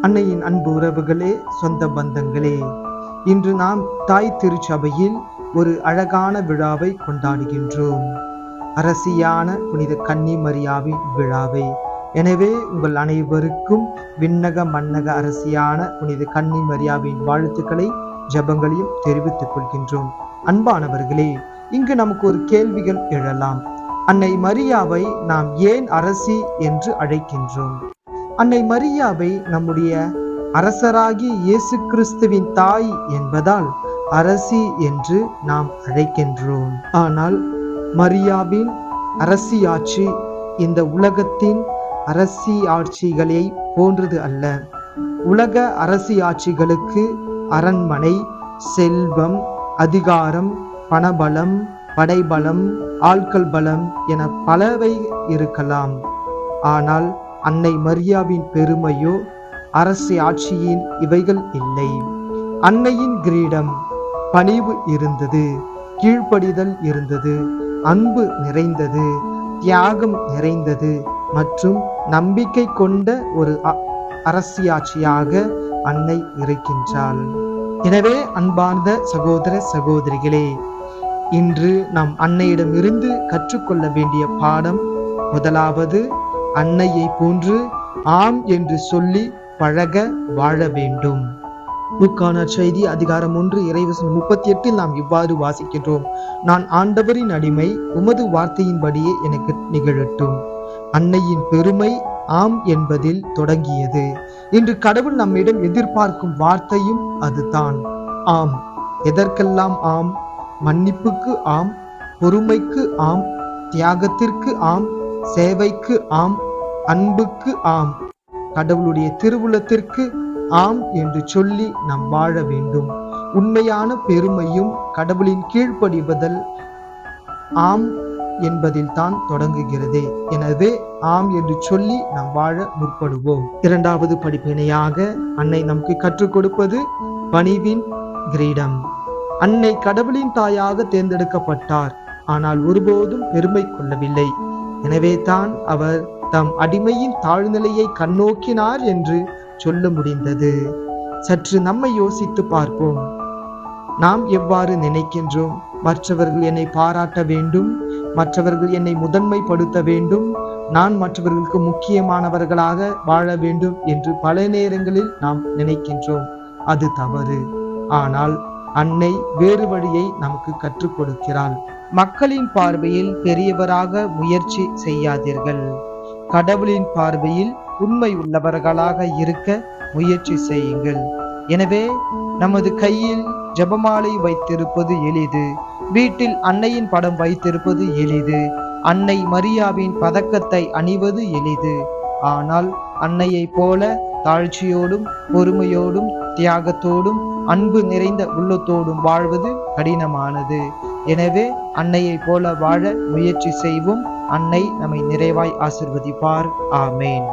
அன்னையின் அன்பு உறவுகளே, சொந்த பந்தங்களே, இன்று நாம் தாய் திருச்சபையில் ஒரு அழகான விழாவை கொண்டாடுகின்றோம். அரசியான புனித கன்னி மரியாவின் விழாவை. எனவே உங்கள் அனைவருக்கும் விண்ணக மன்னக அரசியான புனித கன்னி மரியாவின் வாழ்த்துக்களை ஜெபங்களையும் தெரிவித்துக் கொள்கின்றோம். அன்பானவர்களே, இங்கு நமக்கு ஒரு கேள்விகள் எழலாம். அன்னை மரியாவை நாம் ஏன் அரசி என்று அழைக்கின்றோம்? அன்னை மரியாவை நம்முடைய அரசராகிய இயேசு கிறிஸ்துவின் தாய் என்பதால் அரசி என்று நாம் அழைக்கின்றோம். ஆனால் மரியாவின் அரசியாட்சி இந்த உலகத்தின் அரசியாட்சிகளை போன்றது அல்ல. உலக அரசியாட்சிகளுக்கு அரண்மனை, செல்வம், அதிகாரம், பணபலம், படைபலம், ஆட்கள் பலம் என பலவை இருக்கலாம். ஆனால் அன்னை மரியாவின் பெருமையோ அரசு ஆட்சியின் இவைகள் இல்லை. அன்னையின் கிரீடம் பணிவு இருந்தது, கீழ்ப்படிதல் இருந்தது, அன்பு நிறைந்தது, தியாகம் நிறைந்தது மற்றும் நம்பிக்கை கொண்ட ஒரு அரசியாட்சியாக அன்னை இருக்கின்றாள். எனவே அன்பார்ந்த சகோதர சகோதரிகளே, இன்று நாம் அன்னையிடமிருந்து கற்றுக்கொள்ள வேண்டிய பாடம் முதலாவது, அன்னையை போன்று ஆம் என்று சொல்லி பழக வாழ வேண்டும். லூக்கான செய்தி அதிகாரம் 1 இறைவசனம் 38 நாம் இவ்வாறு வாசிக்கின்றோம்: நான் ஆண்டவரின் அடிமை, உமது வார்த்தையின்படியே எனக்கு நிகழட்டும். அன்னையின் பெருமை ஆம் என்பதில் தொடங்கியது. இன்று கடவுள் நம்மிடம் எதிர்பார்க்கும் வார்த்தையும் அதுதான், ஆம். எதற்கெல்லாம் ஆம்? மன்னிப்புக்கு ஆம், பொறுமைக்கு ஆம், தியாகத்திற்கு ஆம், சேவைக்கு ஆம், அன்புக்கு ஆம், கடவுளுடைய திருவுளத்திற்கு ஆம் என்று சொல்லி நாம் வாழ வேண்டும். உண்மையான பெருமையும் கடவுளின் கீழ்ப்படிவதல் ஆம் என்பதில் தான் தொடங்குகிறது. எனவே ஆம் என்று சொல்லி நாம் வாழ முற்படுவோம். இரண்டாவது படிப்பினையாக அன்னை நமக்கு கற்றுக் கொடுப்பது பணிவின் கிரீடம். அன்னை கடவுளின் தாயாக தேர்ந்தெடுக்கப்பட்டார், ஆனால் ஒருபோதும் பெருமை கொள்ளவில்லை. எனவே தான் அவர் தம் அடிமையின் தாழ்நிலையை கண்ணோக்கினார் என்று சொல்ல முடிந்தது. சற்று நம்மை யோசித்து பார்ப்போம். நாம் எவ்வாறு நினைக்கின்றோம்? மற்றவர்கள் என்னை பாராட்ட வேண்டும், மற்றவர்கள் என்னை முதன்மைப்படுத்த வேண்டும், நான் மற்றவர்களுக்கு முக்கியமானவர்களாக வாழ வேண்டும் என்று பல நேரங்களில் நாம் நினைக்கின்றோம். அது தவறு. ஆனால் அன்னை வேறு வழியை நமக்கு கற்றுக் கொடுக்கிறாள். மக்களின் பார்வையில் பெரியவராக முயற்சி செய்யாதீர்கள், கடவுளின் பார்வையில் உண்மை உள்ளவர்களாக இருக்க முயற்சி செய்யுங்கள். எனவே நமது கையில் ஜெபமாலை வைத்திருப்பது எளிது, வீட்டில் அன்னையின் படம் வைத்திருப்பது எளிது, அன்னை மரியாவின் பதக்கத்தை அணிவது எளிது. ஆனால் அன்னையை போல தாழ்ச்சியோடும் பொறுமையோடும் தியாகத்தோடும் அன்பு நிறைந்த உள்ளத்தோடும் வாழ்வது கடினமானது. எனவே அன்னையை போல வாழ முயற்சி செய்வோம். அன்னை நம்மை நிறைவாய் ஆசீர்வதிப்பார். ஆமேன்.